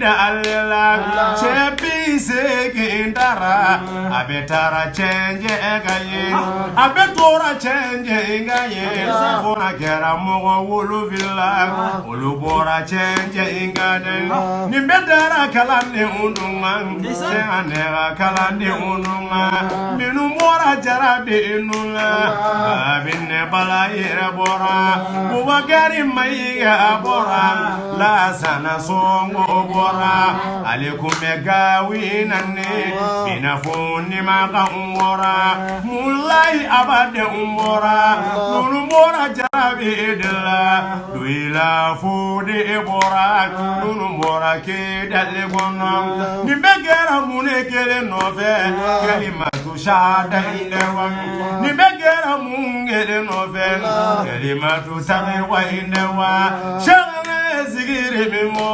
Dalila chepi sekindara abetara change gaye abetora change gaye fona kera mogo wulu villa wulu bora change ngade nimbedara kalane ununga anera kalane ununga minu mora jarabe inunga binne balaye bora bugari maiga bora la sana songo bora alikum megawi nanne binafuni maka umora mulai abade umora nunumora jarabe dela duila fude bora nunumora ke dale gonom ni begera munekele nove kalimatu shada inewa ni begera mungele nove kalimatu tabe wa inewa shagane zigire mimo